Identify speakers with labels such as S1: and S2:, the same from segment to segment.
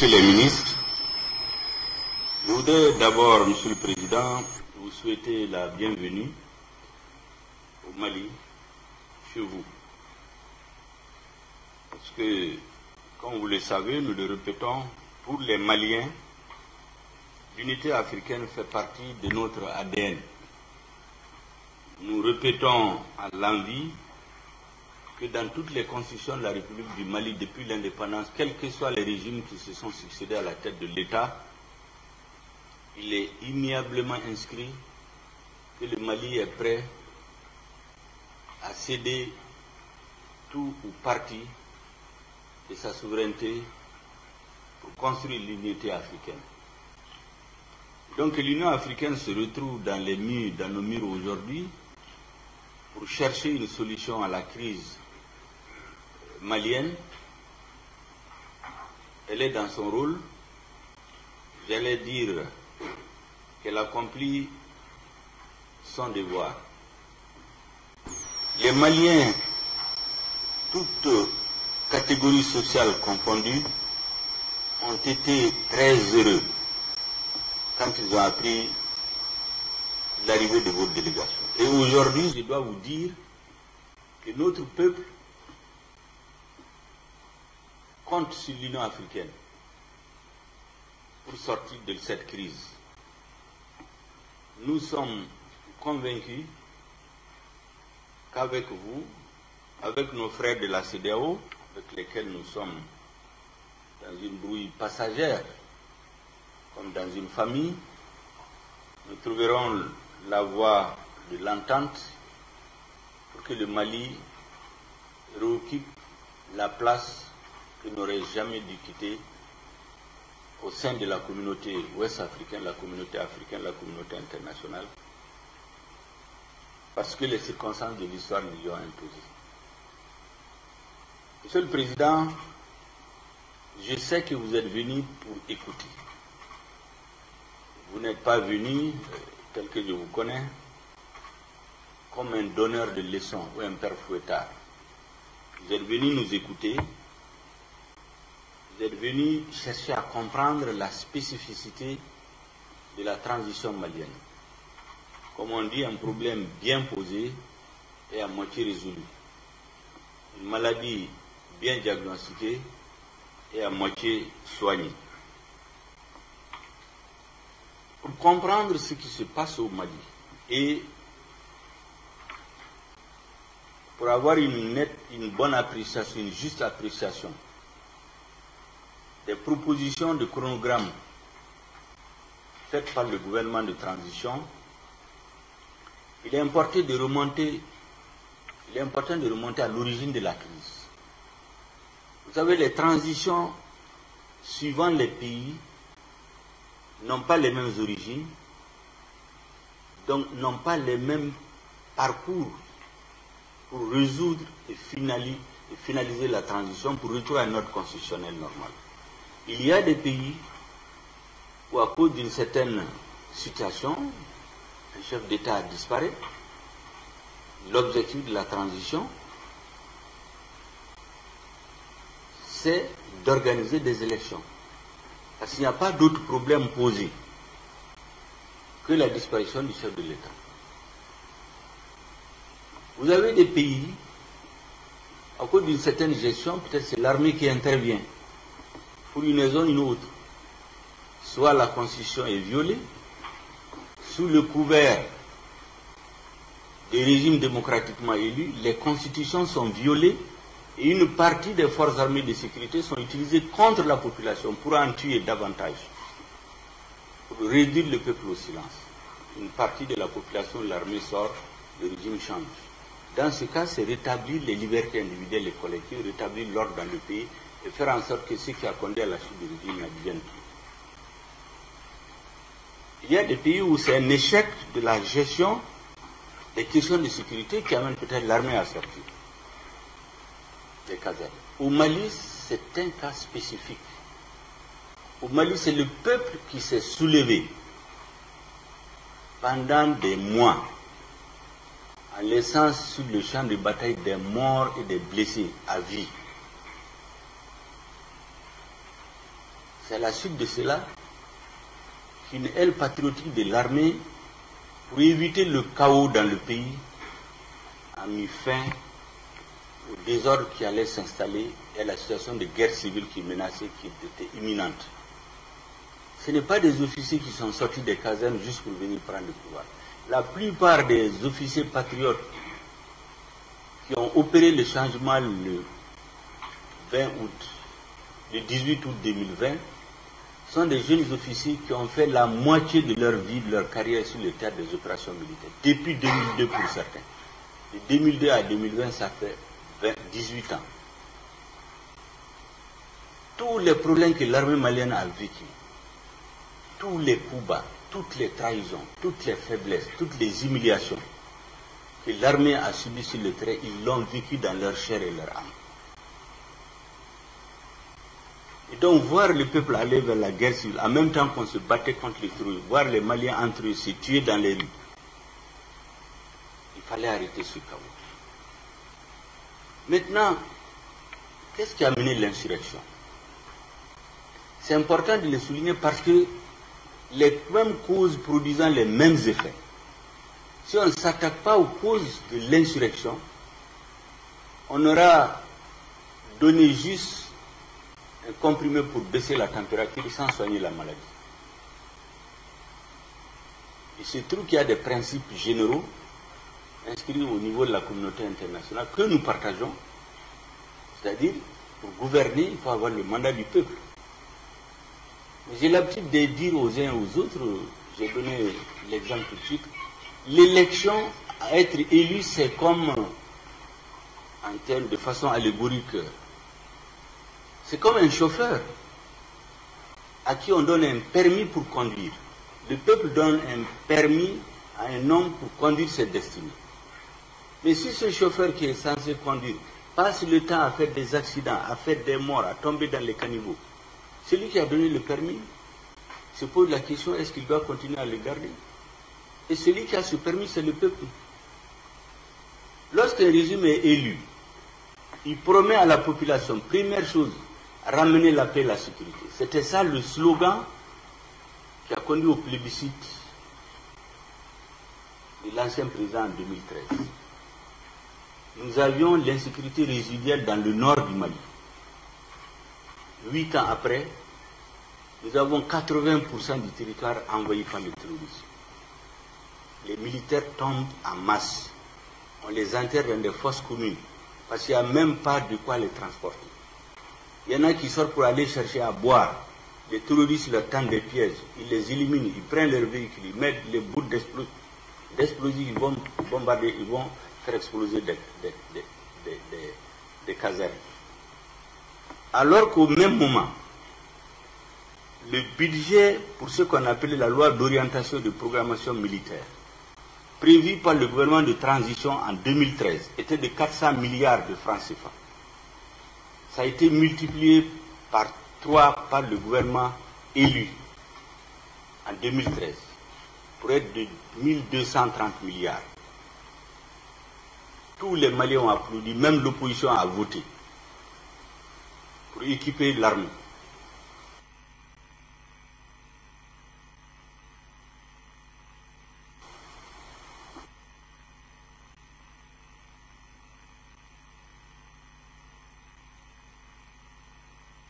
S1: Messieurs les ministres, je voudrais d'abord, Monsieur le Président, vous souhaiter la bienvenue au Mali, chez vous. Parce que, comme vous le savez, nous le répétons, pour les Maliens, l'unité africaine fait partie de notre ADN. Nous répétons à l'envi que dans toutes les constitutions de la République du Mali depuis l'indépendance, quels que soient les régimes qui se sont succédés à la tête de l'État, il est immuablement inscrit que le Mali est prêt à céder tout ou partie de sa souveraineté pour construire l'unité africaine. Donc l'Union africaine se retrouve dans nos murs aujourd'hui pour chercher une solution à la crise malienne. Elle est dans son rôle. J'allais dire qu'elle accomplit son devoir. Les Maliens, toutes catégories sociales confondues, ont été très heureux quand ils ont appris l'arrivée de votre délégation. Et aujourd'hui, je dois vous dire que notre peuple compte sur l'Union africaine pour sortir de cette crise. Nous sommes convaincus qu'avec vous, avec nos frères de la CEDEAO, avec lesquels nous sommes dans une brouille passagère, comme dans une famille, nous trouverons la voie de l'entente pour que le Mali réoccupe la place qu'il n'aurait jamais dû quitter au sein de la communauté ouest-africaine, la communauté africaine, la communauté internationale, parce que les circonstances de l'histoire nous y ont imposé. Monsieur le Président, je sais que vous êtes venu pour écouter. Vous n'êtes pas venu, tel que je vous connais, comme un donneur de leçons ou un père fouettard. Vous êtes venu nous écouter. Vous êtes venu chercher à comprendre la spécificité de la transition malienne. Comme on dit, un problème bien posé et à moitié résolu. Une maladie bien diagnostiquée et à moitié soignée. Pour comprendre ce qui se passe au Mali et pour avoir une bonne appréciation, une juste appréciation des propositions de chronogramme faites par le gouvernement de transition, il est important de remonter à l'origine de la crise. Vous savez, les transitions suivant les pays n'ont pas les mêmes origines, donc n'ont pas les mêmes parcours pour résoudre et finaliser la transition pour retourner à un ordre constitutionnel normal. Il y a des pays où, à cause d'une certaine situation, un chef d'État disparaît. L'objectif de la transition, c'est d'organiser des élections. Parce qu'il n'y a pas d'autre problème posé que la disparition du chef de l'État. Vous avez des pays, à cause d'une certaine gestion, peut-être c'est l'armée qui intervient pour une raison ou une autre. Soit la constitution est violée, sous le couvert des régimes démocratiquement élus, les constitutions sont violées et une partie des forces armées de sécurité sont utilisées contre la population pour en tuer davantage, pour réduire le peuple au silence. Une partie de la population, l'armée sort, le régime change. Dans ce cas, c'est rétablir les libertés individuelles et collectives, rétablir l'ordre dans le pays et faire en sorte que ce qui a conduit à la chute du régime n'advienne plus. Il y a des pays où c'est un échec de la gestion des questions de sécurité qui amène peut-être l'armée à sortir des casernes. Au Mali, c'est un cas spécifique. Au Mali, c'est le peuple qui s'est soulevé pendant des mois en laissant sur le champ de bataille des morts et des blessés à vie. C'est à la suite de cela qu'une aile patriotique de l'armée, pour éviter le chaos dans le pays, a mis fin au désordre qui allait s'installer et à la situation de guerre civile qui menaçait, qui était imminente. Ce n'est pas des officiers qui sont sortis des casernes juste pour venir prendre le pouvoir. La plupart des officiers patriotes qui ont opéré le changement le 20 août, le 18 août 2020, sont des jeunes officiers qui ont fait la moitié de leur vie, de leur carrière sur le théâtre des opérations militaires, depuis 2002 pour certains. De 2002 à 2020, ça fait 18 ans. Tous les problèmes que l'armée malienne a vécu, tous les coups bas, toutes les trahisons, toutes les faiblesses, toutes les humiliations que l'armée a subies sur le terrain, ils l'ont vécu dans leur chair et leur âme. Et donc voir le peuple aller vers la guerre civile, en même temps qu'on se battait contre les terroristes, voir les Maliens entre eux se tuer dans les rues, il fallait arrêter ce chaos. Maintenant, qu'est-ce qui a mené l'insurrection? C'est important de le souligner parce que les mêmes causes produisant les mêmes effets. Si on ne s'attaque pas aux causes de l'insurrection, on aura donné juste un comprimé pour baisser la température sans soigner la maladie. Il se trouve qu'il y a des principes généraux inscrits au niveau de la communauté internationale que nous partageons. C'est-à-dire, pour gouverner, il faut avoir le mandat du peuple. J'ai l'habitude de dire aux uns et aux autres, j'ai donné l'exemple tout de suite, l'élection, à être élu, c'est comme, en termes de façon allégorique, c'est comme un chauffeur à qui on donne un permis pour conduire. Le peuple donne un permis à un homme pour conduire ses destinées. Mais si ce chauffeur qui est censé conduire passe le temps à faire des accidents, à faire des morts, à tomber dans les caniveaux, celui qui a donné le permis se pose la question, est-ce qu'il doit continuer à le garder? Et celui qui a ce permis, c'est le peuple. Lorsqu'un régime est élu, il promet à la population, première chose, ramener la paix et la sécurité. C'était ça le slogan qui a conduit au plébiscite de l'ancien président en 2013. Nous avions l'insécurité résiduelle dans le nord du Mali. 8 ans après, nous avons 80% du territoire envahi par le terrorisme. Les militaires tombent en masse. On les enterre dans des fosses communes parce qu'il n'y a même pas de quoi les transporter. Il y en a qui sortent pour aller chercher à boire. Les terroristes leur tendent des pièges. Ils les éliminent, ils prennent leurs véhicules, ils mettent les bouts d'explosifs, ils vont bombarder, ils vont faire exploser des casernes. Alors qu'au même moment, le budget pour ce qu'on appelait la loi d'orientation de programmation militaire, prévu par le gouvernement de transition en 2013, était de 400 milliards de francs CFA. Ça a été multiplié par 3 par le gouvernement élu en 2013, pour être de 1230 milliards. Tous les Maliens ont applaudi, même l'opposition a voté pour équiper l'armée.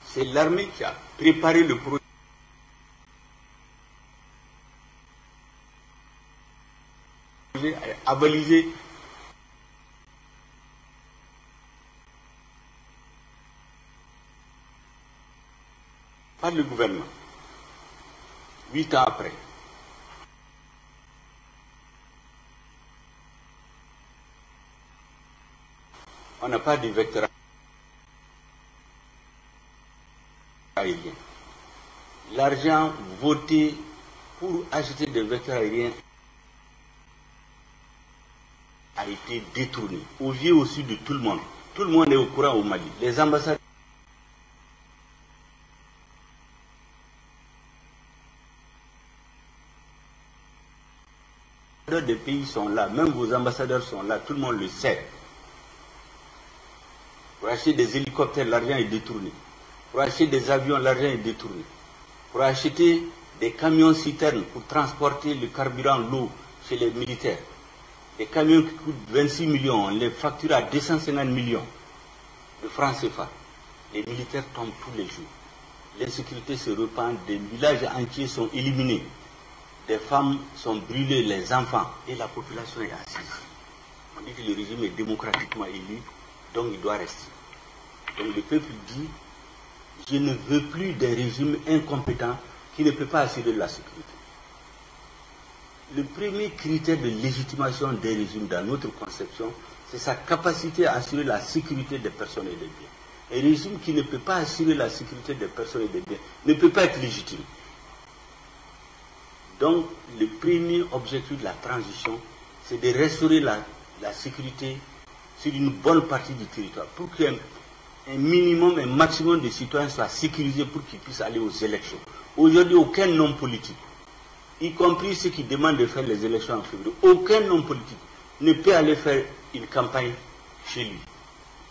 S1: C'est l'armée qui a préparé le projet, avalisé par le gouvernement. 8 ans après. On n'a pas de vecteur aérien. L'argent voté pour acheter des vecteurs aériens a été détourné, au vu aussi de tout le monde. Tout le monde est au courant au Mali. Les ambassades des pays sont là, même vos ambassadeurs sont là, tout le monde le sait. Pour acheter des hélicoptères, l'argent est détourné. Pour acheter des avions, l'argent est détourné. pour acheter des camions citernes pour transporter le carburant, l'eau chez les militaires. Des camions qui coûtent 26 millions, on les facture à 250 millions de francs CFA. Les militaires tombent tous les jours. L'insécurité se répand, des villages entiers sont éliminés. Des femmes sont brûlées, les enfants, et la population est assise. On dit que le régime est démocratiquement élu, donc il doit rester. Donc le peuple dit, je ne veux plus des régimes incompétents qui ne peuvent pas assurer la sécurité. Le premier critère de légitimation des régimes dans notre conception, c'est sa capacité à assurer la sécurité des personnes et des biens. Un régime qui ne peut pas assurer la sécurité des personnes et des biens ne peut pas être légitime. Donc, le premier objectif de la transition, c'est de restaurer la sécurité sur une bonne partie du territoire, pour qu'un minimum, un maximum de citoyens soient sécurisés pour qu'ils puissent aller aux élections. Aujourd'hui, aucun homme politique, y compris ceux qui demandent de faire les élections en février, aucun homme politique ne peut aller faire une campagne chez lui.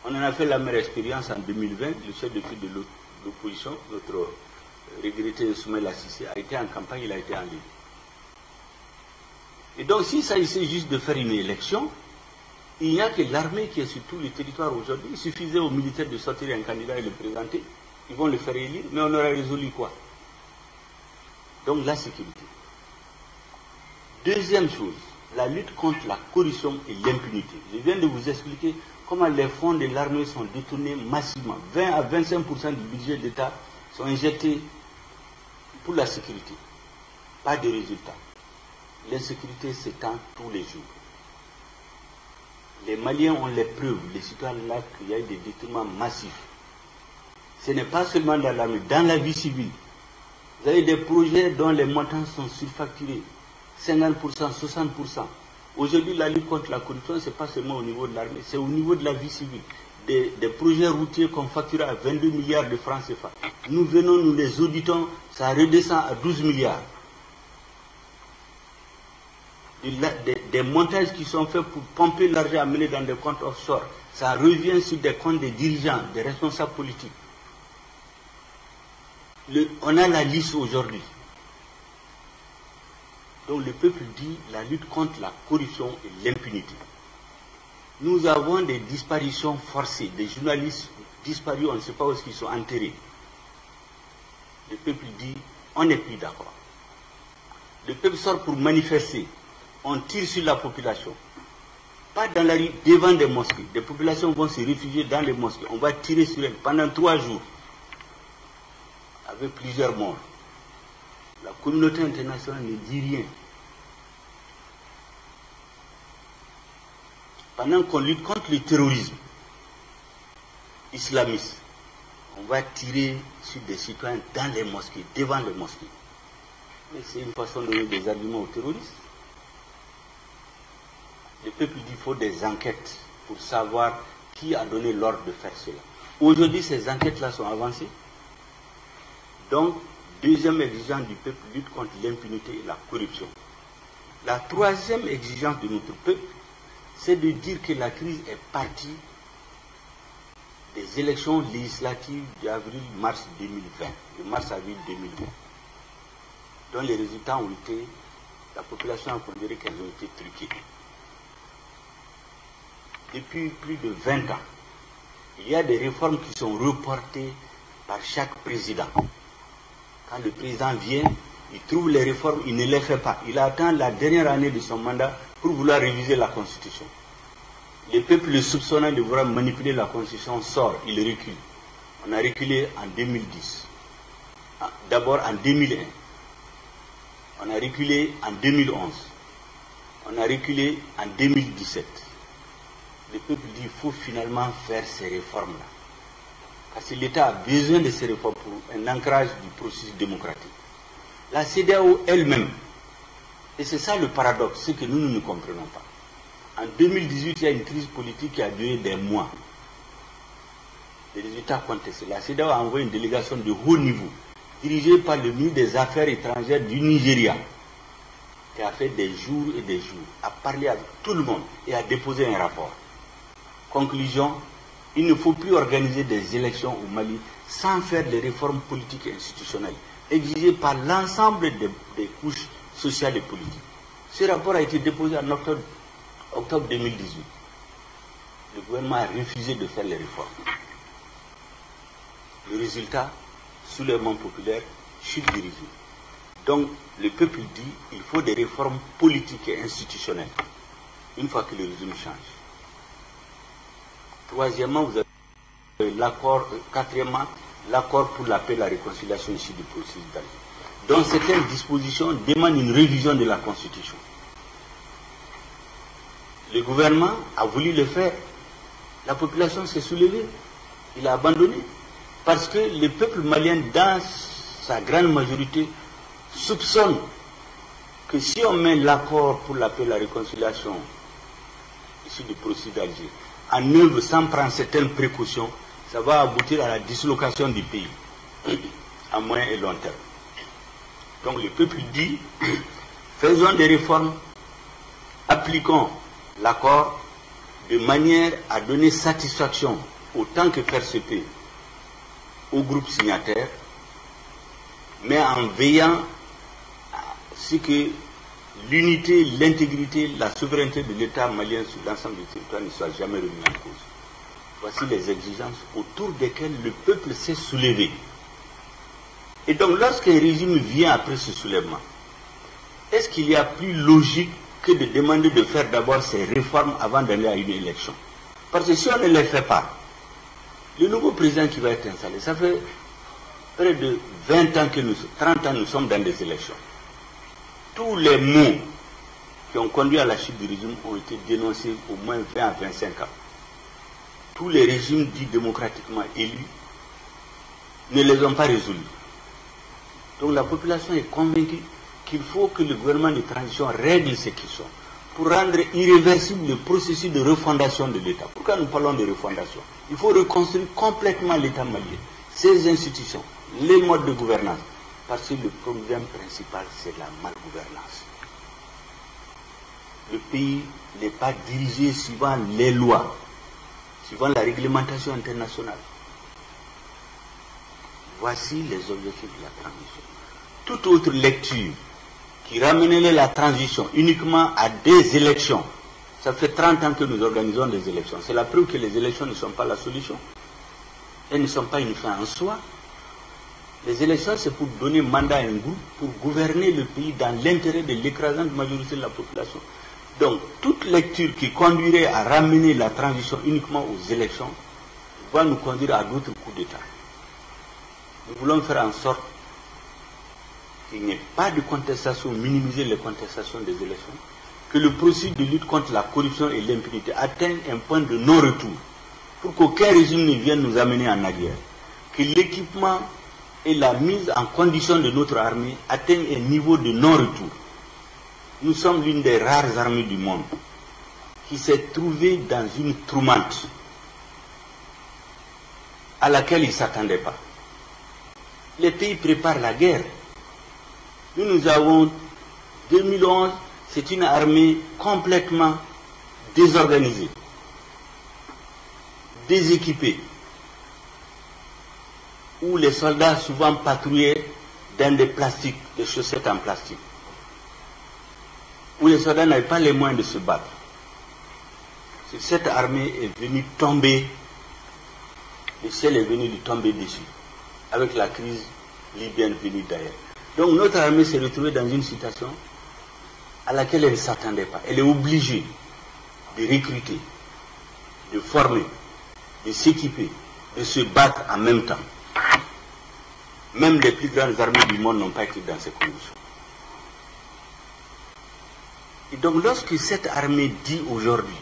S1: On en a fait la meilleure expérience en 2020, le chef de file de l'opposition, notre regretté Soumaïla Cissé, a été en campagne, il a été en ligne. Et donc, s'il s'agissait juste de faire une élection, il n'y a que l'armée qui est sur tout le territoire aujourd'hui. Il suffisait aux militaires de sortir un candidat et le présenter. Ils vont le faire élire, mais on aurait résolu quoi? Donc, la sécurité. Deuxième chose, la lutte contre la corruption et l'impunité. Je viens de vous expliquer comment les fonds de l'armée sont détournés massivement. 20 à 25% du budget d'État sont injectés pour la sécurité. Pas de résultat. L'insécurité s'étend tous les jours. Les Maliens ont les preuves, les citoyens là, qu'il y a eu des détournements massifs. Ce n'est pas seulement dans l'armée, dans la vie civile. Vous avez des projets dont les montants sont surfacturés. 50%, 60%. Aujourd'hui, la lutte contre la corruption, ce n'est pas seulement au niveau de l'armée, c'est au niveau de la vie civile. Des projets routiers qu'on facture à 22 milliards de francs CFA. Nous venons, nous les auditons, ça redescend à 12 milliards. Des montages qui sont faits pour pomper l'argent amené dans des comptes offshore. Ça revient sur des comptes des dirigeants, des responsables politiques. On a la liste aujourd'hui. Donc le peuple dit la lutte contre la corruption et l'impunité. Nous avons des disparitions forcées, des journalistes disparus, on ne sait pas où ils sont enterrés. Le peuple dit on n'est plus d'accord. Le peuple sort pour manifester. On tire sur la population. Pas dans la rue, devant des mosquées. Des populations vont se réfugier dans les mosquées. On va tirer sur elles pendant 3 jours. Avec plusieurs morts. La communauté internationale ne dit rien. Pendant qu'on lutte contre le terrorisme islamiste, on va tirer sur des citoyens dans les mosquées, devant les mosquées. Mais c'est une façon de donner des arguments aux terroristes. Le peuple dit qu'il faut des enquêtes pour savoir qui a donné l'ordre de faire cela. Aujourd'hui, ces enquêtes-là sont avancées. Donc, deuxième exigence du peuple, lutte contre l'impunité et la corruption. La troisième exigence de notre peuple, c'est de dire que la crise est partie des élections législatives d'avril-mars 2020, de mars-avril 2020, dont les résultats ont été, la population a considéré qu'elles ont été truquées. Depuis plus de 20 ans, il y a des réformes qui sont reportées par chaque président. Quand le président vient, il trouve les réformes, il ne les fait pas. Il attend la dernière année de son mandat pour vouloir réviser la Constitution. Le peuple, le soupçonnant de vouloir manipuler la Constitution, sort, il recule. On a reculé en 2010. D'abord en 2001. On a reculé en 2011. On a reculé en 2017. Le peuple dit qu'il faut finalement faire ces réformes-là. Parce que l'État a besoin de ces réformes pour un ancrage du processus démocratique. La CEDEAO elle-même, et c'est ça le paradoxe, c'est que nous ne comprenons pas. En 2018, il y a une crise politique qui a duré des mois. Les résultats contestés. La CEDEAO a envoyé une délégation de haut niveau, dirigée par le ministre des Affaires étrangères du Nigeria, qui a fait des jours et des jours, a parlé avec tout le monde et a déposé un rapport. Conclusion, il ne faut plus organiser des élections au Mali sans faire des réformes politiques et institutionnelles. exigé par l'ensemble des couches sociales et politiques. Ce rapport a été déposé en octobre 2018. Le gouvernement a refusé de faire les réformes. Le résultat, soulèvement populaire, chute du régime. Donc, le peuple dit qu'il faut des réformes politiques et institutionnelles, une fois que le régime change. Troisièmement, vous avez l'accord, quatrièmement, l'accord pour la paix et la réconciliation ici du processus d'Alger, dont certaines dispositions demandent une révision de la Constitution. Le gouvernement a voulu le faire. La population s'est soulevée. Il a abandonné. Parce que le peuple malien, dans sa grande majorité, soupçonne que si on met l'accord pour la paix et la réconciliation ici du processus d'Alger en œuvre sans prendre certaines précautions, ça va aboutir à la dislocation du pays à moyen et long terme. Donc le peuple dit, faisons des réformes, appliquons l'accord de manière à donner satisfaction autant que faire se peut au groupe signataire, mais en veillant à ce que l'unité, l'intégrité, la souveraineté de l'État malien sur l'ensemble du territoire ne soit jamais remis en cause. Voici les exigences autour desquelles le peuple s'est soulevé. Et donc lorsqu'un régime vient après ce soulèvement, est-ce qu'il y a plus logique que de demander de faire d'abord ces réformes avant d'aller à une élection? Parce que si on ne les fait pas, le nouveau président qui va être installé, ça fait près de 20 ans que 30 ans nous sommes dans des élections. Tous les maux qui ont conduit à la chute du régime ont été dénoncés au moins 20 à 25 ans. Tous les régimes dits démocratiquement élus ne les ont pas résolus. Donc la population est convaincue qu'il faut que le gouvernement de transition règle ce qu'ils sont pour rendre irréversible le processus de refondation de l'État. Pourquoi nous parlons de refondation? Il faut reconstruire complètement l'État malien, ses institutions, les modes de gouvernance. Parce que le problème principal, c'est la malgouvernance. Le pays n'est pas dirigé suivant les lois, suivant la réglementation internationale. Voici les objectifs de la transition. Toute autre lecture qui ramenerait la transition uniquement à des élections, ça fait 30 ans que nous organisons des élections. C'est la preuve que les élections ne sont pas la solution. Elles ne sont pas une fin en soi. Les élections, c'est pour donner mandat à un groupe, pour gouverner le pays dans l'intérêt de l'écrasante majorité de la population. Donc, toute lecture qui conduirait à ramener la transition uniquement aux élections va nous conduire à d'autres coups d'État. Nous voulons faire en sorte qu'il n'y ait pas de contestation, minimiser les contestations des élections, que le processus de lutte contre la corruption et l'impunité atteigne un point de non-retour, pour qu'aucun régime ne vienne nous amener en arrière, que l'équipement et la mise en condition de notre armée atteignent un niveau de non-retour. Nous sommes l'une des rares armées du monde qui s'est trouvée dans une tourmente à laquelle ils ne s'attendaient pas. Les pays préparent la guerre. Nous avons 2011, c'est une armée complètement désorganisée, déséquipée, où les soldats souvent patrouillaient dans des plastiques, des chaussettes en plastique, où les soldats n'avaient pas les moyens de se battre. Cette armée est venue tomber, le ciel est venu lui tomber dessus, avec la crise libyenne venue d'ailleurs. Donc notre armée s'est retrouvée dans une situation à laquelle elle ne s'attendait pas. Elle est obligée de recruter, de former, de s'équiper, de se battre en même temps. Même les plus grandes armées du monde n'ont pas été dans ces conditions. Et donc lorsque cette armée dit aujourd'hui,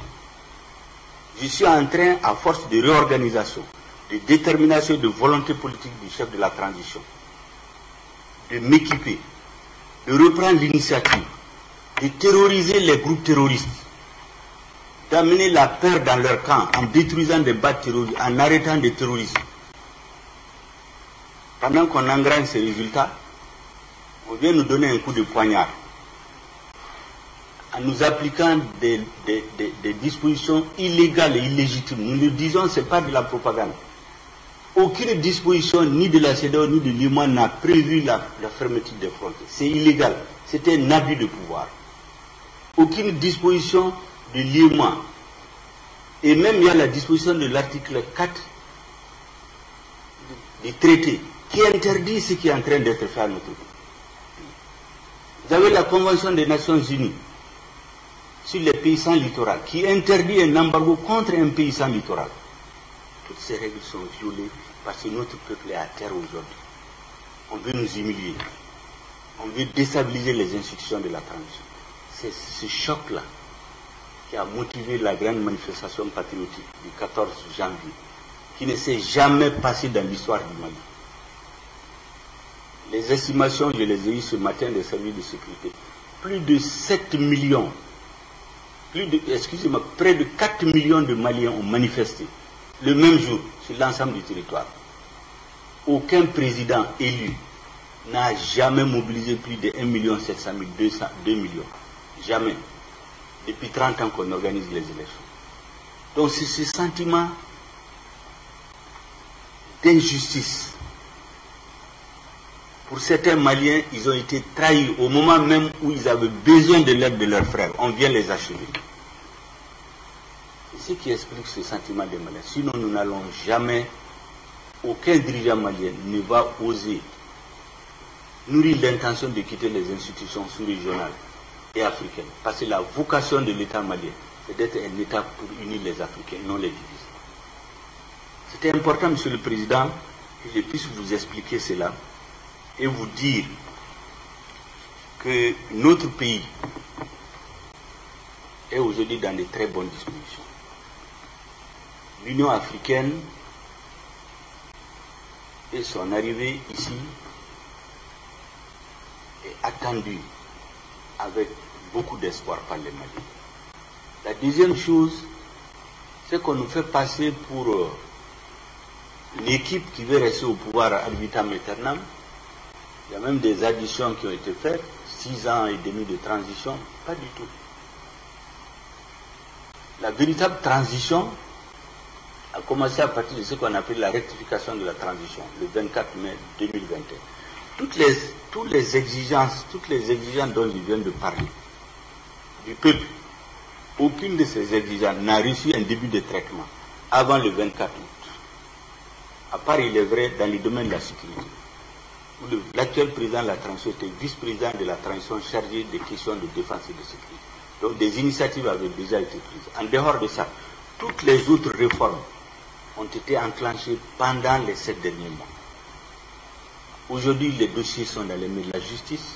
S1: je suis en train, à force de réorganisation, de détermination et de volonté politique du chef de la transition, de m'équiper, de reprendre l'initiative, de terroriser les groupes terroristes, d'amener la peur dans leur camp en détruisant des bases terroristes, en arrêtant des terroristes. Pendant qu'on engrange ces résultats, on vient nous donner un coup de poignard en nous appliquant des dispositions illégales et illégitimes. Nous le disons, ce n'est pas de la propagande. Aucune disposition ni de la CEDEAO ni de l'UEMOA n'a prévu la fermeture des frontières. C'est illégal. C'était un abus de pouvoir. Aucune disposition de l'UEMOA. Et même il y a la disposition de l'article 4 du traité qui interdit ce qui est en train d'être fait à notre pays. Vous avez la Convention des Nations Unies sur les pays sans littoral qui interdit un embargo contre un pays sans littoral. Toutes ces règles sont violées parce que notre peuple est à terre aujourd'hui. On veut nous humilier. On veut déstabiliser les institutions de la transition. C'est ce choc-là qui a motivé la grande manifestation patriotique du 14 janvier, qui ne s'est jamais passée dans l'histoire du Mali. Les estimations, je les ai eues ce matin des services de sécurité. Plus de 7 millions, près de 4 millions de Maliens ont manifesté le même jour sur l'ensemble du territoire. Aucun président élu n'a jamais mobilisé plus de 1 700 000, 2 millions. Jamais. Depuis 30 ans qu'on organise les élections. Donc c'est ce sentiment d'injustice. Pour certains Maliens, ils ont été trahis au moment même où ils avaient besoin de l'aide de leurs frères. On vient les achever. C'est ce qui explique ce sentiment des Maliens. Sinon, nous n'allons jamais, aucun dirigeant malien ne va oser nourrir l'intention de quitter les institutions sous-régionales et africaines. Parce que la vocation de l'État malien, c'est d'être un État pour unir les Africains, non les diviser. C'était important, Monsieur le Président, que je puisse vous expliquer cela et vous dire que notre pays est aujourd'hui dans de très bonnes dispositions. L'Union africaine et son arrivée ici est attendue avec beaucoup d'espoir par les Maliens. La deuxième chose, c'est qu'on nous fait passer pour une équipe qui veut rester au pouvoir ad vitam aeternam. Il y a même des additions qui ont été faites, 6 ans et demi de transition, pas du tout. La véritable transition a commencé à partir de ce qu'on appelle la rectification de la transition, le 24 mai 2021. Toutes les exigences dont je viens de parler, du peuple, aucune de ces exigences n'a reçu un début de traitement avant le 24 août. À part, il est vrai, dans le domaine de la sécurité. L'actuel président de la transition était vice-président de la transition chargé des questions de défense et de sécurité. Donc des initiatives avaient déjà été prises. En dehors de ça, toutes les autres réformes ont été enclenchées pendant les 7 derniers mois. Aujourd'hui, les dossiers sont dans les mains de la justice.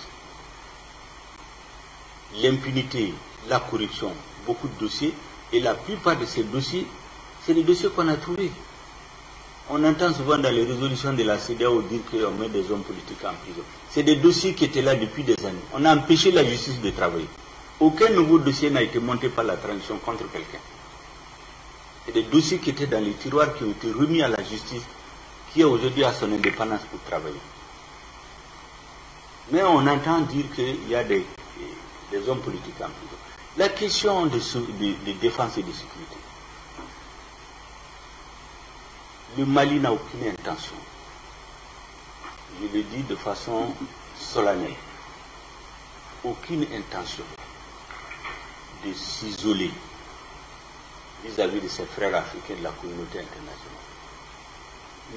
S1: L'impunité, la corruption, beaucoup de dossiers. Et la plupart de ces dossiers, c'est les dossiers qu'on a trouvés. On entend souvent dans les résolutions de la CEDEAO dire qu'on met des hommes politiques en prison. C'est des dossiers qui étaient là depuis des années. On a empêché la justice de travailler. Aucun nouveau dossier n'a été monté par la transition contre quelqu'un. C'est des dossiers qui étaient dans les tiroirs qui ont été remis à la justice, qui aujourd'hui a son indépendance pour travailler. Mais on entend dire qu'il y a des hommes politiques en prison. La question de défense et de sécurité. Le Mali n'a aucune intention, je le dis de façon solennelle, aucune intention de s'isoler vis-à-vis de ses frères africains de la communauté internationale.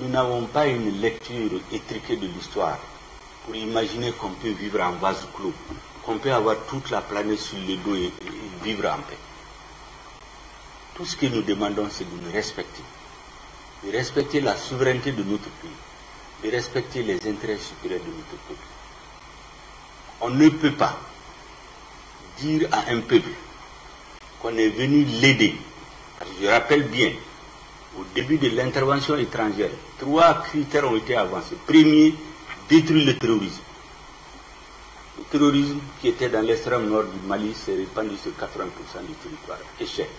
S1: Nous n'avons pas une lecture étriquée de l'histoire pour imaginer qu'on peut vivre en vase clos, qu'on peut avoir toute la planète sur le dos et vivre en paix. Tout ce que nous demandons, c'est de nous respecter. De respecter la souveraineté de notre pays, de respecter les intérêts supérieurs de notre peuple. On ne peut pas dire à un peuple qu'on est venu l'aider. Je rappelle bien, au début de l'intervention étrangère, 3 critères ont été avancés. Premier, détruire le terrorisme. Le terrorisme qui était dans l'extrême nord du Mali s'est répandu sur 80% du territoire. Échec.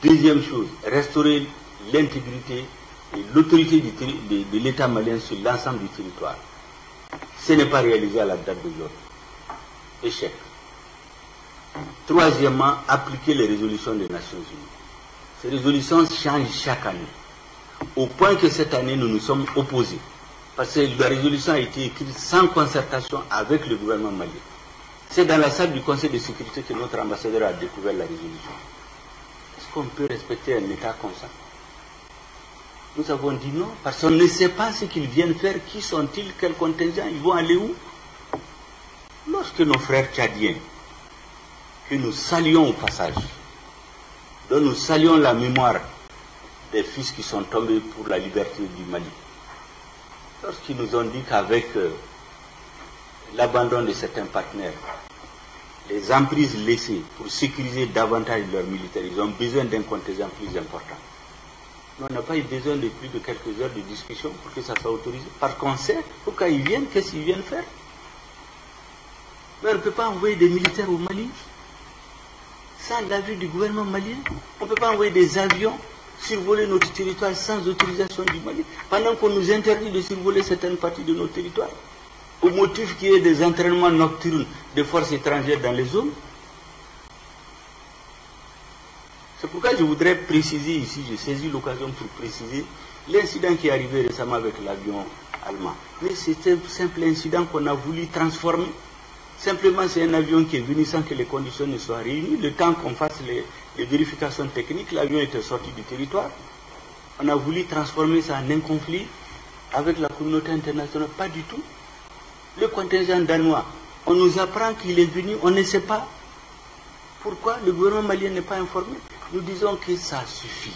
S1: Deuxième chose, restaurer l'intégrité et l'autorité de l'État malien sur l'ensemble du territoire. Ce n'est pas réalisé à la date d'aujourd'hui. Échec. Troisièmement, appliquer les résolutions des Nations Unies. Ces résolutions changent chaque année. Au point que cette année, nous nous sommes opposés. Parce que la résolution a été écrite sans concertation avec le gouvernement malien. C'est dans la salle du Conseil de sécurité que notre ambassadeur a découvert la résolution. Est-ce qu'on peut respecter un État comme ça? Nous avons dit non, parce qu'on ne sait pas ce qu'ils viennent faire, qui sont-ils, quel contingent, ils vont aller où? Lorsque nos frères tchadiens, que nous saluons au passage, dont nous saluons la mémoire des fils qui sont tombés pour la liberté du Mali, lorsqu'ils nous ont dit qu'avec l'abandon de certains partenaires, les emprises laissées pour sécuriser davantage leurs militaires, ils ont besoin d'un contingent plus important. On n'a pas eu besoin de plus de quelques heures de discussion pour que ça soit autorisé. Parce qu'on sait, pourquoi ils viennent, qu'est-ce qu'ils viennent faire? Mais on ne peut pas envoyer des militaires au Mali sans l'avis du gouvernement malien. On ne peut pas envoyer des avions survoler notre territoire sans autorisation du Mali, pendant qu'on nous interdit de survoler certaines parties de notre territoire, au motif qu'il y ait des entraînements nocturnes de forces étrangères dans les zones. C'est pourquoi je voudrais préciser ici, je saisis l'occasion pour préciser l'incident qui est arrivé récemment avec l'avion allemand. Mais c'est un simple incident qu'on a voulu transformer. Simplement, c'est un avion qui est venu sans que les conditions ne soient réunies. Le temps qu'on fasse les vérifications techniques, l'avion était sorti du territoire. On a voulu transformer ça en un conflit avec la communauté internationale. Pas du tout. Le contingent danois, on nous apprend qu'il est venu, on ne sait pas. Pourquoi le gouvernement malien n'est pas informé? Nous disons que ça suffit.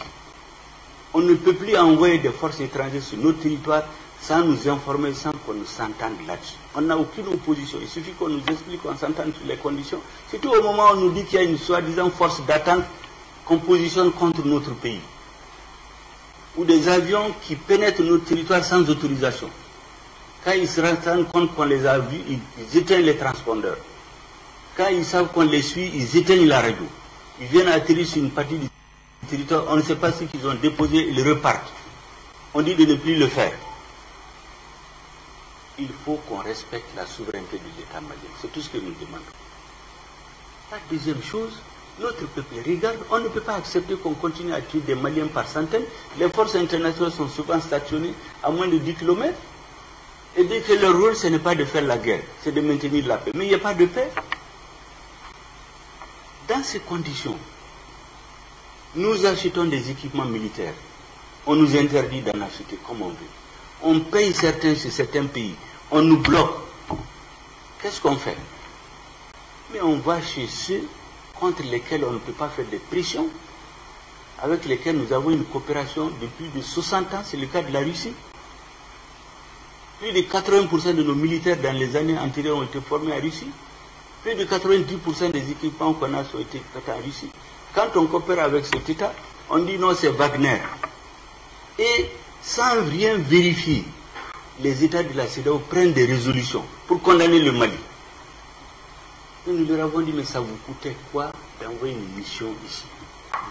S1: On ne peut plus envoyer des forces étrangères sur notre territoire sans nous informer, sans qu'on nous s'entende là-dessus. On n'a aucune opposition. Il suffit qu'on nous explique, qu'on s'entende sur les conditions. Surtout au moment où on nous dit qu'il y a une soi-disant force d'attente qu'on positionne contre notre pays. Ou des avions qui pénètrent notre territoire sans autorisation. Quand ils se rendent compte qu'on les a vus, ils éteignent les transpondeurs. Quand ils savent qu'on les suit, ils éteignent la radio. Ils viennent atterrir sur une partie du territoire, on ne sait pas ce qu'ils ont déposé, ils repartent. On dit de ne plus le faire. Il faut qu'on respecte la souveraineté de l'État malien. C'est tout ce que nous demandons. La deuxième chose, notre peuple regarde, on ne peut pas accepter qu'on continue à tuer des Maliens par centaines. Les forces internationales sont souvent stationnées à moins de 10 km. Et bien que leur rôle, ce n'est pas de faire la guerre, c'est de maintenir la paix. Mais il n'y a pas de paix. Dans ces conditions, nous achetons des équipements militaires. On nous interdit d'en acheter comme on veut. On paye certains sur certains pays. On nous bloque. Qu'est-ce qu'on fait? Mais on va chez ceux contre lesquels on ne peut pas faire de pression, avec lesquels nous avons une coopération depuis plus de 60 ans. C'est le cas de la Russie. Plus de 80% de nos militaires dans les années antérieures ont été formés en Russie. Plus de 90% des équipements qu'on a ont été faits en Russie. Quand on coopère avec cet État, on dit non, c'est Wagner. Et sans rien vérifier, les États de la CEDEAO prennent des résolutions pour condamner le Mali. Et nous leur avons dit, mais ça vous coûtait quoi d'envoyer une mission ici,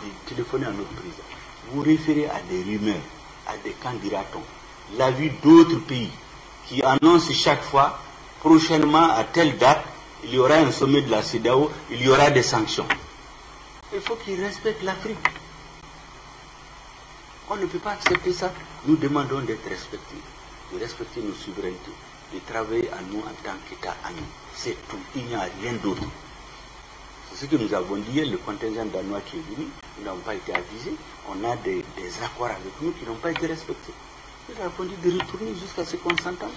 S1: de téléphoner à notre président? Vous référez à des rumeurs, à des candidatons, l'avis d'autres pays qui annoncent chaque fois, prochainement à telle date, il y aura un sommet de la CEDEAO, il y aura des sanctions. Il faut qu'ils respectent l'Afrique. On ne peut pas accepter ça. Nous demandons d'être respectés, de respecter nos souverainetés, de travailler à nous en tant qu'État ami. C'est tout. Il n'y a rien d'autre. C'est ce que nous avons dit hier, le contingent danois qui est venu, ils n'ont pas été avisés. On a des accords avec nous qui n'ont pas été respectés. Nous avons dit de retourner jusqu'à ce qu'on s'entende.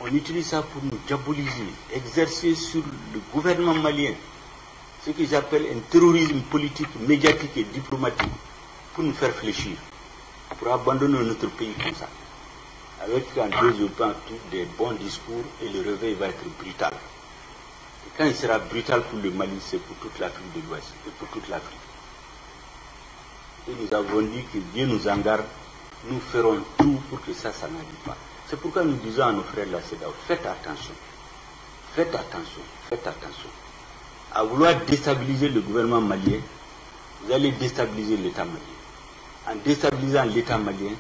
S1: On utilise ça pour nous diaboliser, exercer sur le gouvernement malien ce qu'ils appellent un terrorisme politique, médiatique et diplomatique, pour nous faire fléchir, pour abandonner notre pays comme ça. Avec en deuxième temps des bons discours et le réveil va être brutal. Et quand il sera brutal pour le Mali, c'est pour toute l'Afrique de l'Ouest et pour toute l'Afrique. Et nous avons dit que Dieu nous en garde, nous ferons tout pour que ça n'arrive pas. C'est pourquoi nous disons à nos frères de la CEDEAO, faites attention, faites attention, faites attention. À vouloir déstabiliser le gouvernement malien, vous allez déstabiliser l'État malien. En déstabilisant l'État malien,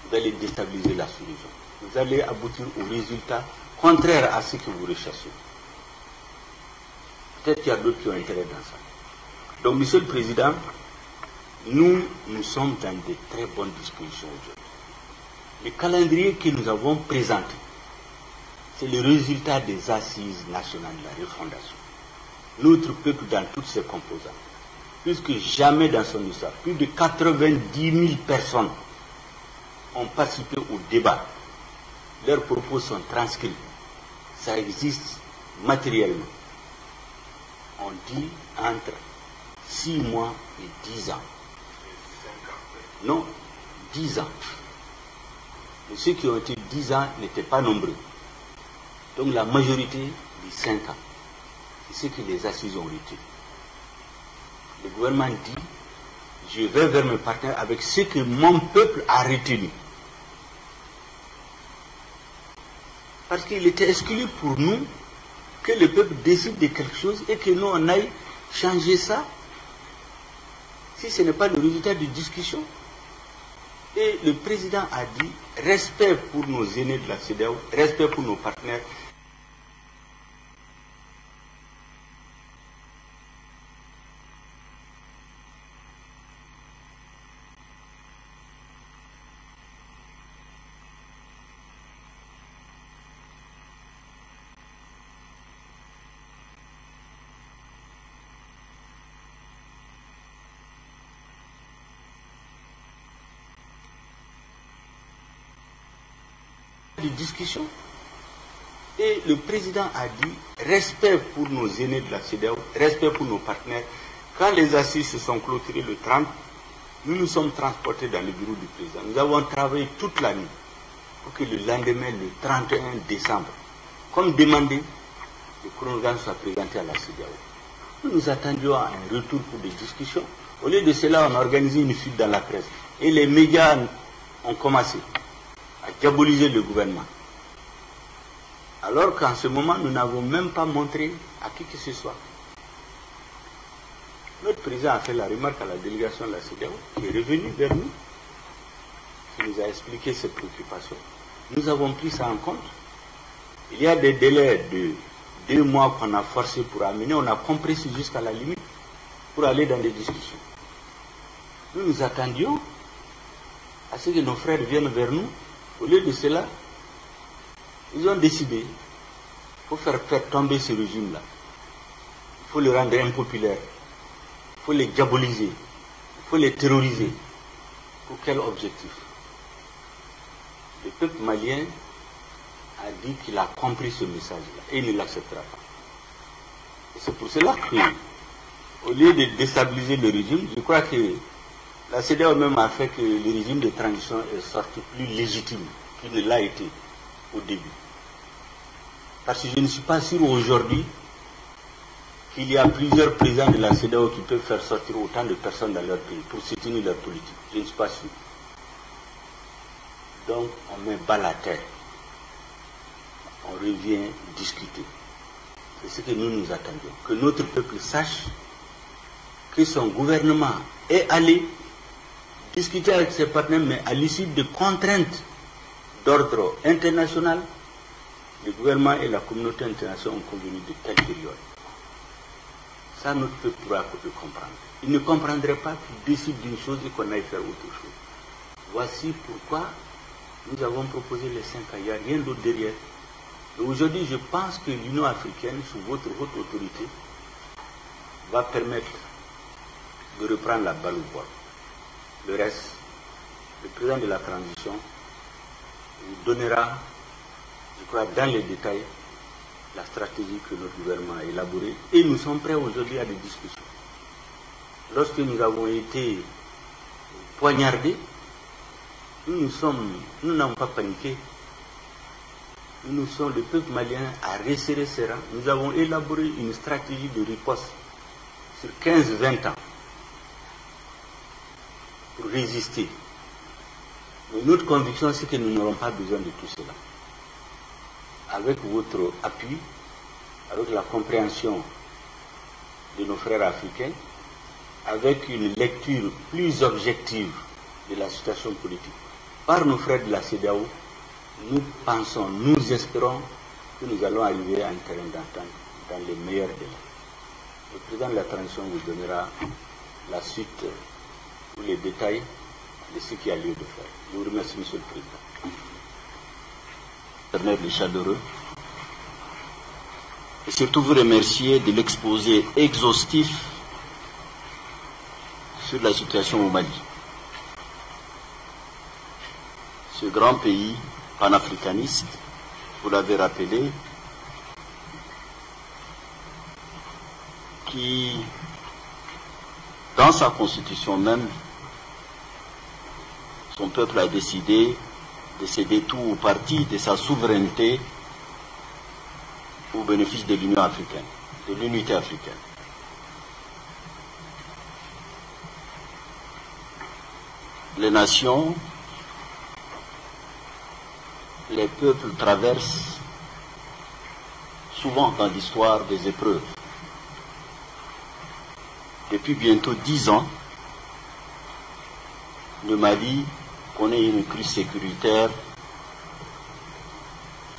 S1: vous allez déstabiliser la sous-région. Vous allez aboutir au résultat contraire à ce que vous recherchez. Peut-être qu'il y a d'autres qui ont intérêt dans ça. Donc, Monsieur le Président, nous sommes dans de très bonnes dispositions aujourd'hui. Le calendrier que nous avons présenté, c'est le résultat des assises nationales de la refondation. Notre peuple dans toutes ses composantes, plus que jamais dans son histoire, plus de 90 000 personnes ont participé au débat. Leurs propos sont transcrits. Ça existe matériellement. On dit entre 6 mois et 10 ans. Non, 10 ans. Mais ceux qui ont été 10 ans n'étaient pas nombreux. Donc la majorité dit 5 ans. C'est ce que les assises ont été. Le gouvernement dit, je vais vers mes partenaires avec ce que mon peuple a retenu. Parce qu'il était exclu pour nous que le peuple décide de quelque chose et que nous on aille changer ça si ce n'est pas le résultat de discussion. Et le président a dit, respect pour nos aînés de la CEDEAO, respect pour nos partenaires. De discussion. Et le président a dit, respect pour nos aînés de la CEDEAO, respect pour nos partenaires. Quand les assises se sont clôturées le 30, nous nous sommes transportés dans le bureau du président. Nous avons travaillé toute la nuit pour que le lendemain, le 31 décembre, comme demandé, le chronogramme soit présenté à la CEDEAO. Nous nous attendions à un retour pour des discussions. Au lieu de cela, on a organisé une fuite dans la presse. Et les médias ont commencé à diaboliser le gouvernement. Alors qu'en ce moment, nous n'avons même pas montré à qui que ce soit. Notre président a fait la remarque à la délégation de la CEDEAO, qui est revenue vers nous, qui nous a expliqué ses préoccupations. Nous avons pris ça en compte. Il y a des délais de 2 mois qu'on a forcé pour amener, on a compressé jusqu'à la limite pour aller dans des discussions. Nous nous attendions à ce que nos frères viennent vers nous. Au lieu de cela, ils ont décidé, il faut faire tomber ce régime-là. Il faut le rendre impopulaire. Il faut les diaboliser. Il faut les terroriser. Pour quel objectif? Le peuple malien a dit qu'il a compris ce message-là et il ne l'acceptera pas. C'est pour cela que, au lieu de déstabiliser le régime, je crois que la CEDEAO même a fait que le régime de transition est sorti plus légitime qu'il ne l'a été au début. Parce que je ne suis pas sûr aujourd'hui qu'il y a plusieurs présidents de la CEDEAO qui peuvent faire sortir autant de personnes dans leur pays pour soutenir leur politique. Je ne suis pas sûr. Donc on met bas la terre. On revient discuter. C'est ce que nous nous attendions. Que notre peuple sache que son gouvernement est allé discuter avec ses partenaires, mais à l'issue de contraintes d'ordre international, le gouvernement et la communauté internationale ont convenu de telle période. Ça, notre peuple pourra le comprendre. Il ne comprendrait pas qu'il décide d'une chose et qu'on aille faire autre chose. Voici pourquoi nous avons proposé les 5 ans. Il n'y a rien d'autre derrière. Et aujourd'hui, je pense que l'Union africaine, sous votre haute autorité, va permettre de reprendre la balle au bord. Le reste, le président de la transition vous donnera, je crois, dans les détails, la stratégie que notre gouvernement a élaborée. Et nous sommes prêts aujourd'hui à des discussions. Lorsque nous avons été poignardés, nous n'avons pas paniqué. Nous sommes, le peuple malien a resserré ses rangs. Nous avons élaboré une stratégie de riposte sur 15-20 ans pour résister. Mais notre conviction, c'est que nous n'aurons pas besoin de tout cela. Avec votre appui, avec la compréhension de nos frères africains, avec une lecture plus objective de la situation politique par nos frères de la CEDEAO, nous pensons, nous espérons que nous allons arriver à un terrain d'entente dans les meilleurs délais. Le président de la transition vous donnera la suite pour les détails de ce qui a lieu de faire. Je vous remercie, Monsieur le Président. Les chaleureux. Et surtout vous remercier de l'exposé exhaustif sur la situation au Mali. Ce grand pays panafricaniste, vous l'avez rappelé, qui, dans sa constitution même, son peuple a décidé de céder tout ou partie de sa souveraineté au bénéfice de l'Union africaine, de l'unité africaine. Les nations, les peuples traversent souvent dans l'histoire des épreuves. Depuis bientôt 10 ans, le Mali connaît une crise sécuritaire,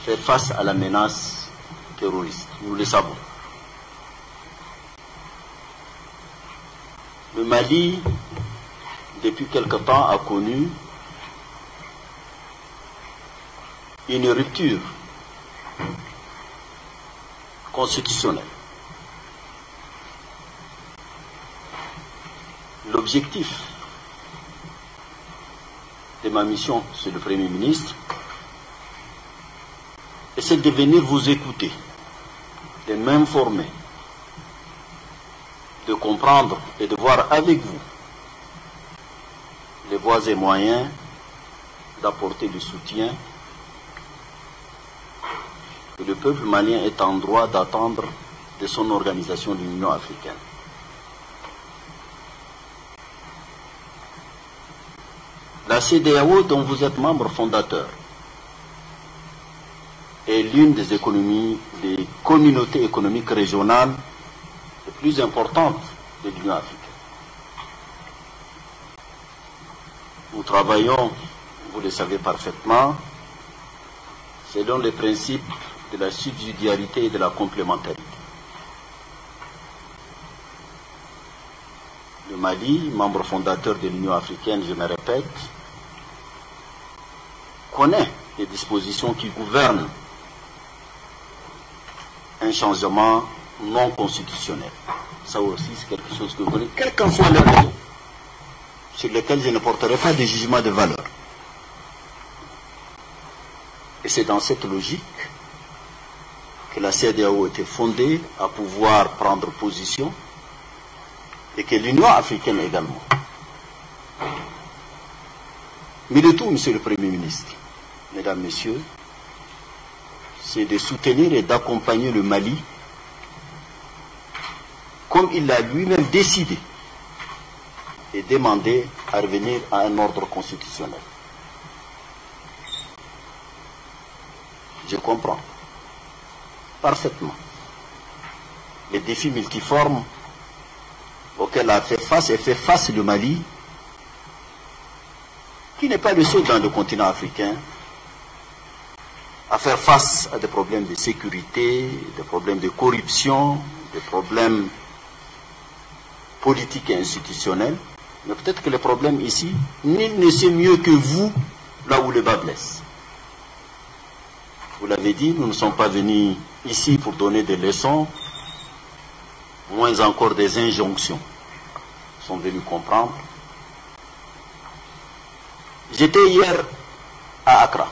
S1: fait face à la menace terroriste. Nous le savons. Le Mali, depuis quelque temps, a connu une rupture constitutionnelle. L'objectif de ma mission, c'est le Premier ministre, et c'est de venir vous écouter, de m'informer, de comprendre et de voir avec vous les voies et moyens d'apporter le soutien que le peuple malien est en droit d'attendre de son organisation de l'Union africaine. La CEDEAO, dont vous êtes membre fondateur, est l'une des communautés économiques régionales les plus importantes de l'Union africaine. Nous travaillons, vous le savez parfaitement, selon les principes de la subsidiarité et de la complémentarité. Le Mali, membre fondateur de l'Union africaine, je me répète, connaît les dispositions qui gouvernent un changement non constitutionnel. Ça aussi, c'est quelque chose que vous connaissez, quelles qu'en soient les raisons, sur lesquelles je ne porterai pas de jugement de valeur. Et c'est dans cette logique que la CEDEAO était fondée à pouvoir prendre position et que l'Union africaine également. Mais le tout, Monsieur le Premier ministre, Mesdames, Messieurs, c'est de soutenir et d'accompagner le Mali comme il l'a lui-même décidé et demandé à revenir à un ordre constitutionnel. Je comprends parfaitement les défis multiformes auxquels a fait face et fait face le Mali, qui n'est pas le seul dans le continent africain à faire face à des problèmes de sécurité, des problèmes de corruption, des problèmes politiques et institutionnels. Mais peut-être que les problèmes ici, nul ne sait mieux que vous là où le bas blesse. Vous l'avez dit, nous ne sommes pas venus ici pour donner des leçons, moins encore des injonctions. Nous sommes venus comprendre. J'étais hier à Accra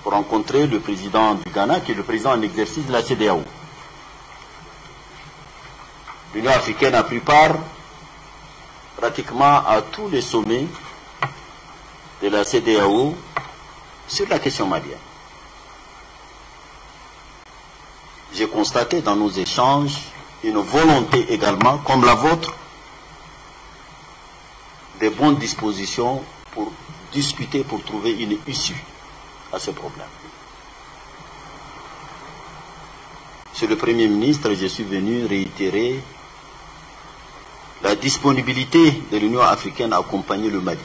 S1: pour rencontrer le président du Ghana, qui est le président en exercice de la CEDEAO. L'Union africaine a pris part pratiquement à tous les sommets de la CEDEAO sur la question malienne. J'ai constaté dans nos échanges une volonté également, comme la vôtre, de bonnes dispositions pour discuter, pour trouver une issue à ce problème. Monsieur le Premier ministre, je suis venu réitérer la disponibilité de l'Union africaine à accompagner le Mali.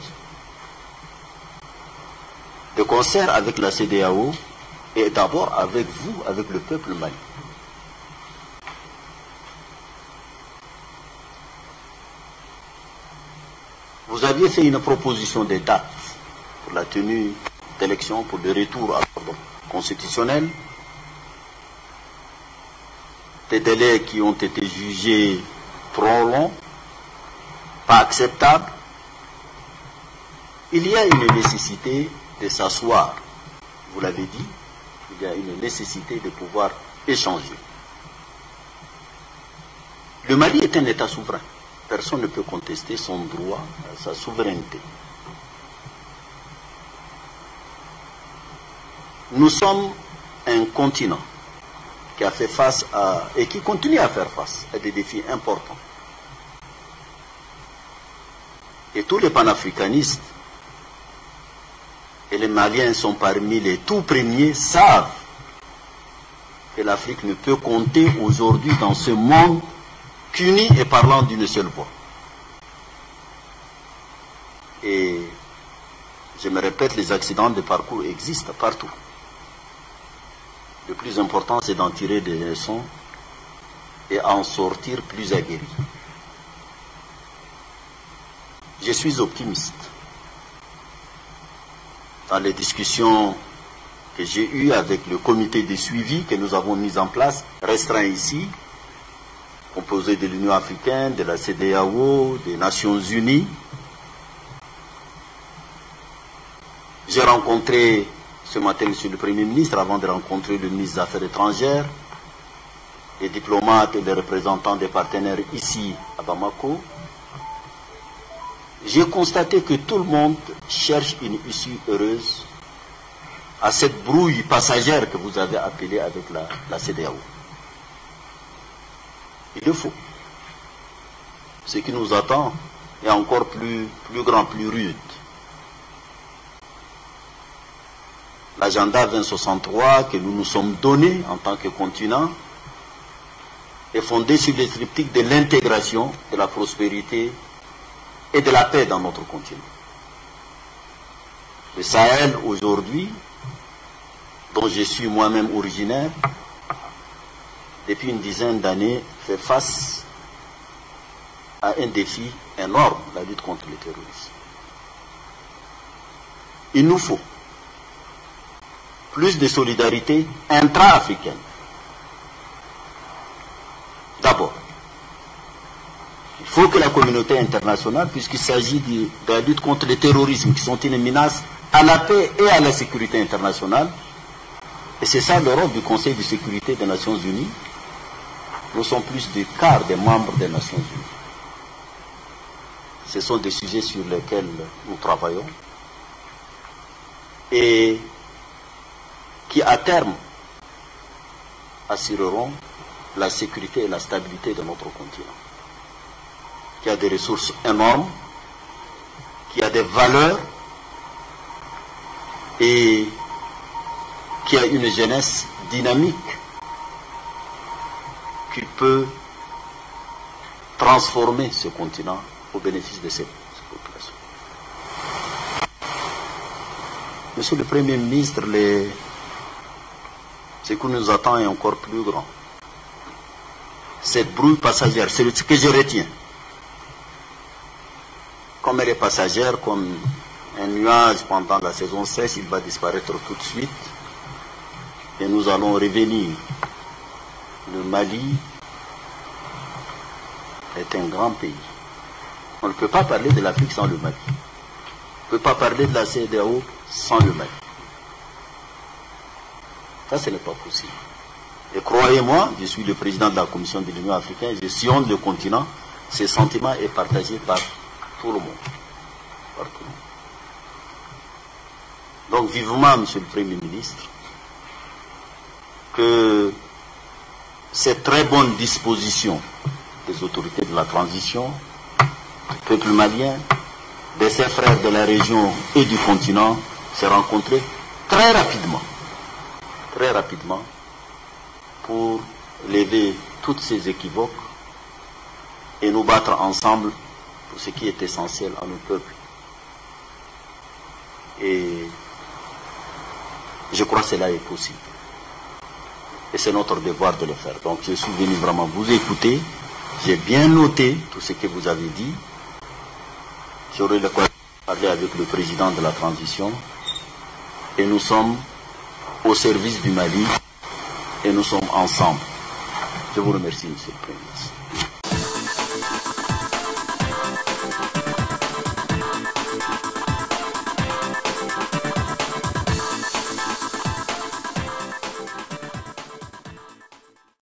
S1: De concert avec la CEDEAO et d'abord avec vous, avec le peuple malien.
S2: vous aviez fait une proposition de date pour la tenue d'élections, pour le retour à l'ordre constitutionnel. Des délais qui ont été jugés trop longs, pas acceptables. Il y a une nécessité de s'asseoir, vous l'avez dit, il y a une nécessité de pouvoir échanger. Le Mali est un État souverain. Personne ne peut contester son droit à sa souveraineté. Nous sommes un continent qui a fait face à, et qui continue à faire face à des défis importants. Et tous les panafricanistes, et les Maliens sont parmi les tout premiers, savent que l'Afrique ne peut compter aujourd'hui dans ce monde qu'uni et parlant d'une seule voix. Et je me répète, les accidents de parcours existent partout. Le plus important, c'est d'en tirer des leçons et en sortir plus aguerri. Je suis optimiste. Dans les discussions que j'ai eues avec le comité de suivi que nous avons mis en place, restreint ici, composé de l'Union africaine, de la CEDEAO, des Nations unies, j'ai rencontré ce matin M. le Premier ministre avant de rencontrer le ministre des Affaires étrangères, les diplomates et les représentants des partenaires ici à Bamako. J'ai constaté que tout le monde cherche une issue heureuse à cette brouille passagère que vous avez appelée avec la CEDEAO. Il le faut. Ce qui nous attend est encore plus grand, plus rude. L'agenda 2063 que nous nous sommes donné en tant que continent est fondé sur les triptyques de l'intégration, de la prospérité et de la paix dans notre continent. Le Sahel aujourd'hui, dont je suis moi-même originaire, depuis une dizaine d'années, fait face à un défi énorme, la lutte contre le terrorisme. Il nous faut plus de solidarité intra-africaine. D'abord, il faut que la communauté internationale, puisqu'il s'agit de la lutte contre le terrorisme, qui sont une menace à la paix et à la sécurité internationale, et c'est ça le rôle du Conseil de sécurité des Nations Unies. Nous sommes plus du quart des membres des Nations Unies. Ce sont des sujets sur lesquels nous travaillons et qui, à terme, assureront la sécurité et la stabilité de notre continent, qui a des ressources énormes, qui a des valeurs et qui a une jeunesse dynamique qui peut transformer ce continent au bénéfice de ses populations. Monsieur le Premier ministre, ce qui nous attend est encore plus grand. Cette brouille passagère, c'est ce que je retiens. Comme elle est passagère, comme un nuage pendant la saison sèche, il va disparaître tout de suite. Et nous allons revenir. Le Mali est un grand pays. On ne peut pas parler de l'Afrique sans le Mali. On ne peut pas parler de la CEDEAO sans le Mali. Ça, ce n'est pas possible. Et croyez-moi, je suis le président de la Commission de l'Union africaine, je sillonne le continent, ce sentiment est partagé par tout le monde. Par tout le monde. Donc, vivement, Monsieur le Premier ministre, que cette très bonne disposition des autorités de la transition, du peuple malien, de ses frères de la région et du continent, s'est rencontrée très rapidement, pour lever toutes ces équivoques et nous battre ensemble pour ce qui est essentiel à nos peuples. Et je crois que cela est possible. Et c'est notre devoir de le faire. Donc je suis venu vraiment vous écouter. J'ai bien noté tout ce que vous avez dit. J'aurai l'occasion de parler avec le président de la transition. Et nous sommes au service du Mali et nous sommes ensemble. Je vous remercie, Monsieur le Président.